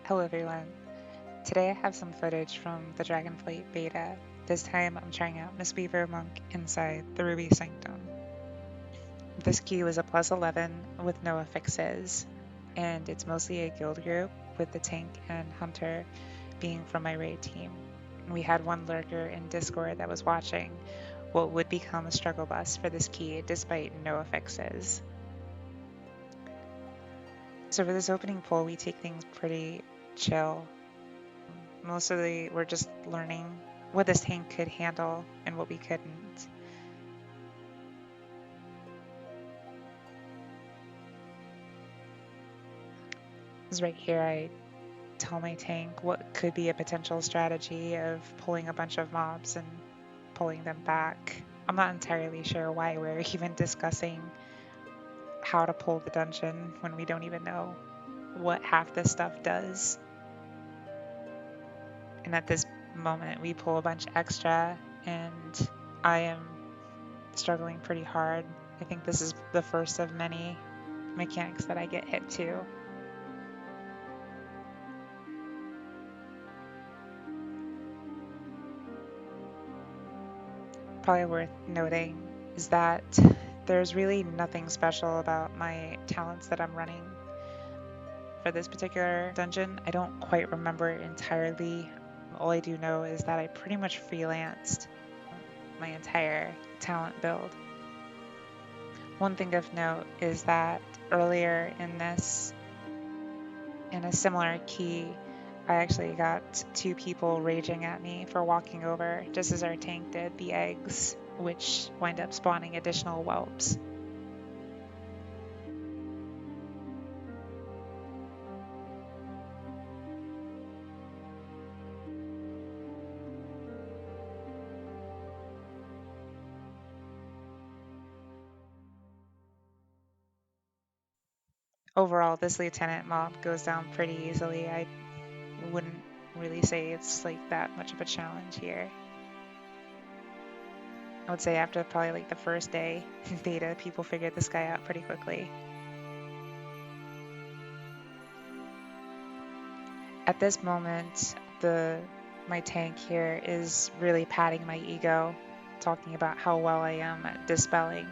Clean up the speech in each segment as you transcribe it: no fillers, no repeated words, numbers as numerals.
Hello everyone. Today I have some footage from the Dragonflight Beta. This time I'm trying out Mistweaver Monk inside the Ruby Sanctum. This queue is a plus 11 with no affixes, and it's mostly a guild group with the tank and hunter being from my raid team. We had one lurker in Discord that was watching what would become a struggle bus for this key despite no affixes. So for this opening poll we take things pretty chill. Mostly we're just learning what this tank could handle and what we couldn't. Because right here I tell my tank what could be a potential strategy of pulling a bunch of mobs and pulling them back. I'm not entirely sure why we're even discussing how to pull the dungeon when we don't even know what half this stuff does. And at this moment we pull a bunch extra and I am struggling pretty hard. I think this is the first of many mechanics that I get hit to. Probably worth noting is that there's really nothing special about my talents that I'm running for this particular dungeon. I don't quite remember it entirely. All I do know is that I pretty much freelanced my entire talent build. One thing of note is that earlier in this, in a similar key, I actually got 2 people raging at me for walking over, just as our tank did the eggs, which wind up spawning additional whelps. Overall, this lieutenant mob goes down pretty easily. I wouldn't really say it's like that much of a challenge here. I would say after probably like the first day in beta, people figured this guy out pretty quickly. At this moment, my tank here is really patting my ego, talking about how well I am at dispelling,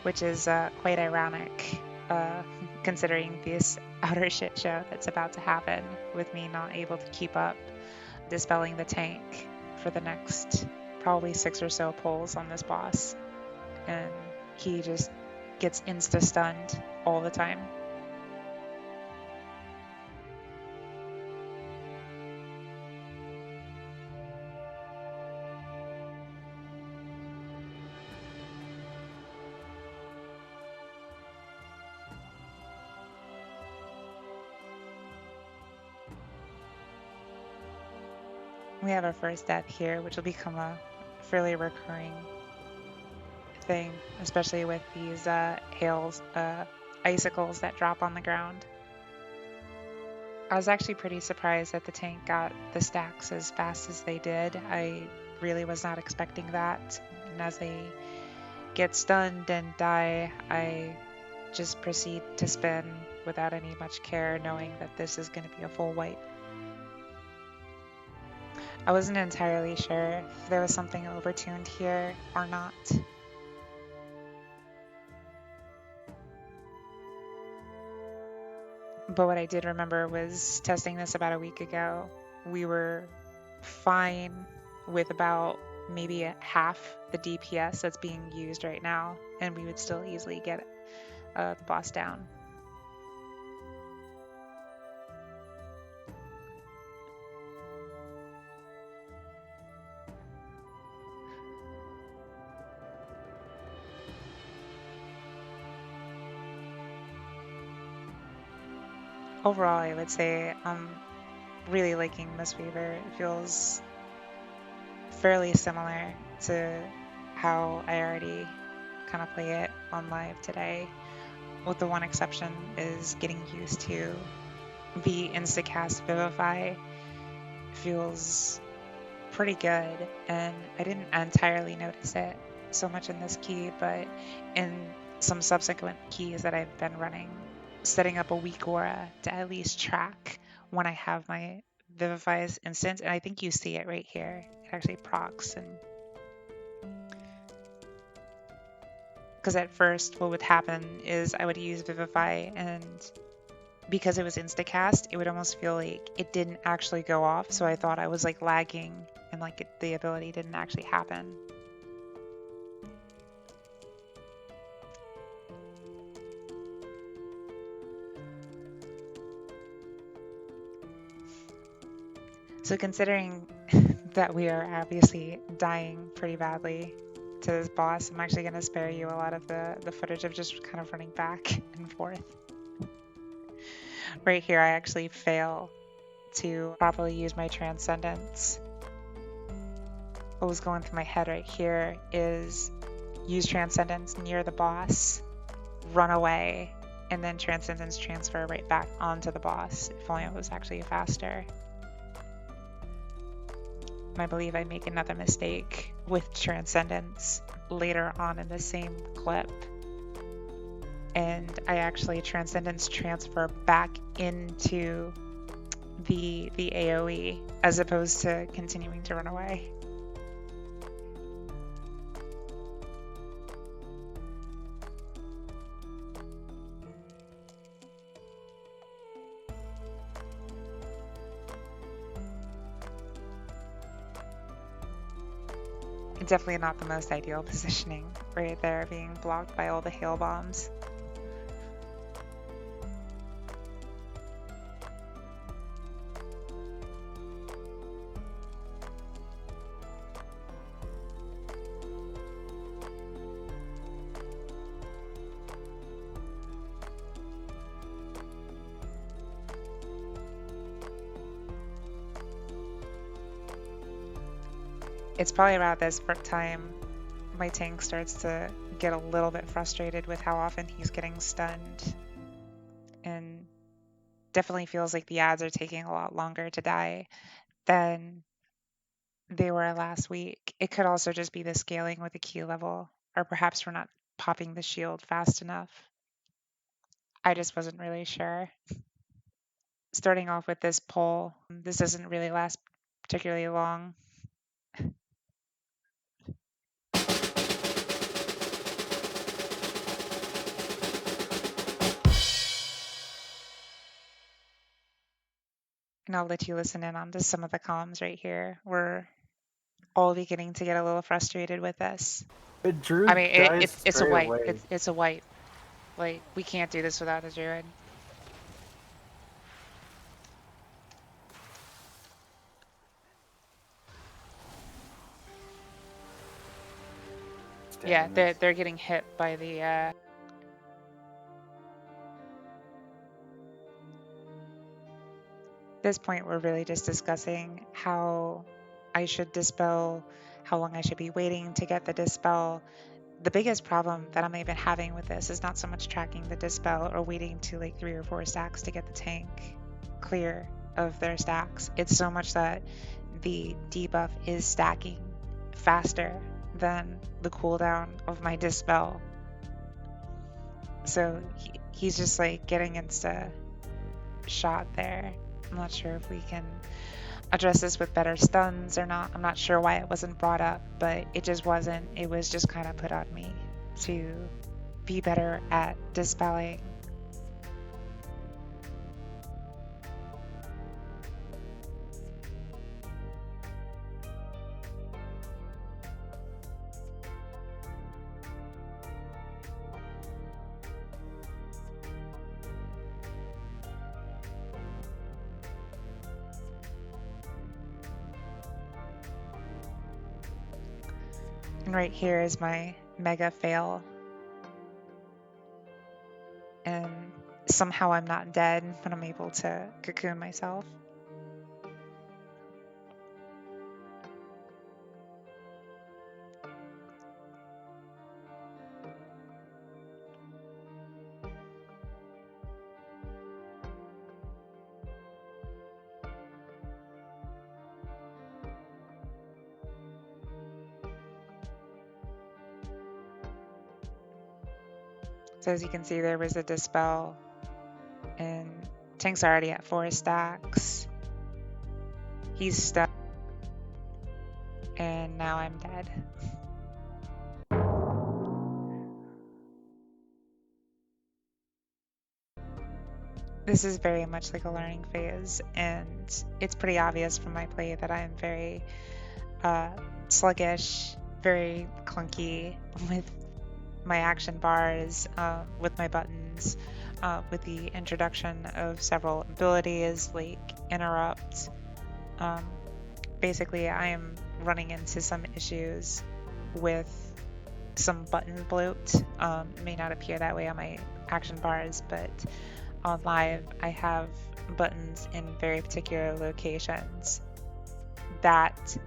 which is quite ironic considering this outer shit show that's about to happen with me not able to keep up dispelling the tank for the next probably 6 or so pulls on this boss, and he just gets insta-stunned all the time. We have our first death here, which will become a fairly recurring thing, especially with these icicles that drop on the ground. I was actually pretty surprised that the tank got the stacks as fast as they did. I really was not expecting that. And as they get stunned and die, I just proceed to spin without any much care, knowing that this is going to be a full wipe. I wasn't entirely sure if there was something overtuned here or not. But what I did remember was testing this about a week ago. We were fine with about maybe half the DPS that's being used right now, and we would still easily get the boss down. Overall, I would say I'm really liking Mistweaver. It feels fairly similar to how I already kind of play it on live today, with the one exception is getting used to the instacast Vivify. Feels pretty good, and I didn't entirely notice it so much in this key, but in some subsequent keys that I've been running, setting up a weak aura to at least track when I have my Vivify's instance, and I think you see it right here. It actually procs, and because at first what would happen is I would use Vivify, and because it was instacast, it would almost feel like it didn't actually go off, so I thought I was like lagging and like the ability didn't actually happen. So considering that we are obviously dying pretty badly to this boss, I'm actually going to spare you a lot of the footage of just kind of running back and forth. Right here, I actually fail to properly use my Transcendence. What was going through my head right here is use Transcendence near the boss, run away, and then Transcendence transfer right back onto the boss. If only it was actually faster. I believe I make another mistake with Transcendence later on in the same clip. And I actually Transcendence transfer back into the AoE as opposed to continuing to run away. Definitely not the most ideal positioning right there, being blocked by all the hail bombs. It's probably about this time my tank starts to get a little bit frustrated with how often he's getting stunned, and definitely feels like the ads are taking a lot longer to die than they were last week. It could also just be the scaling with the key level, or perhaps we're not popping the shield fast enough. I just wasn't really sure. Starting off with this pull, this doesn't really last particularly long. And I'll let you listen in on to some of the comms right here. We're all beginning to get a little frustrated with this. But Druid I mean, dies it's a straight wipe. away. It's a wipe. Like, we can't do this without a Druid. Yeah, they're getting hit by the At this point, we're really just discussing how I should dispel, how long I should be waiting to get the dispel. The biggest problem that I'm even having with this is not so much tracking the dispel or waiting to like 3 or 4 stacks to get the tank clear of their stacks. It's so much that the debuff is stacking faster than the cooldown of my dispel. So he's just like getting insta shot there. I'm not sure if we can address this with better stuns or not. I'm not sure why it wasn't brought up, but it just wasn't. It was just kind of put on me to be better at dispelling. And right here is my mega fail. And somehow I'm not dead, but I'm able to cocoon myself. So as you can see, there was a dispel Tank's already at 4 stacks. He's stuck. And now I'm dead. This is very much like a learning phase, and it's pretty obvious from my play that I'm very sluggish, very clunky with my action bars, with my buttons, with the introduction of several abilities like interrupt. Basically, I am running into some issues with some button bloat. It may not appear that way on my action bars, but on live, I have buttons in very particular locations that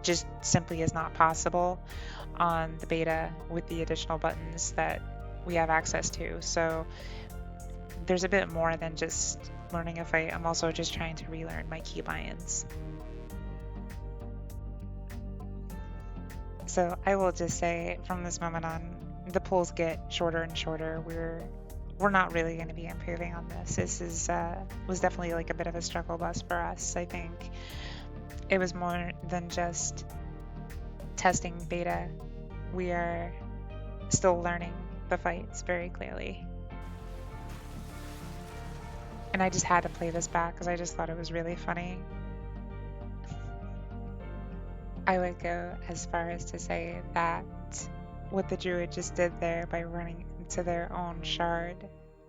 just simply is not possible on the beta with the additional buttons that we have access to. So there's a bit more than just learning a fight. I'm also just trying to relearn my keybinds. So I will just say from this moment on, the pulls get shorter and shorter. We're not really going to be improving on this. This was definitely like a bit of a struggle bus for us. I think it was more than just testing beta. We are still learning the fights very clearly. And I just had to play this back because I just thought it was really funny. I would go as far as to say that what the druid just did there by running into their own shard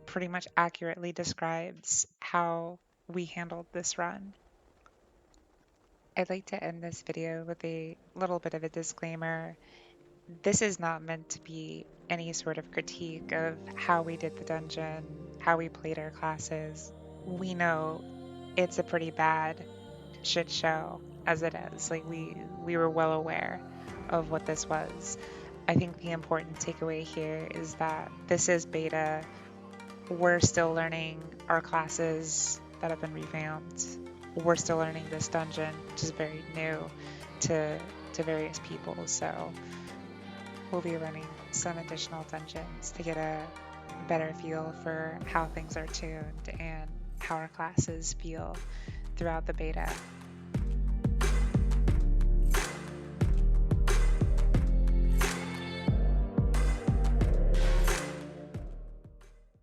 pretty much accurately describes how we handled this run. I'd like to end this video with a little bit of a disclaimer. This is not meant to be any sort of critique of how we did the dungeon, how we played our classes. We know it's a pretty bad shit show as it is. Like we were well aware of what this was. I think the important takeaway here is that this is beta. We're still learning our classes that have been revamped. We're still learning this dungeon, which is very new to various people. So we'll be running some additional dungeons to get a better feel for how things are tuned and how our classes feel throughout the beta.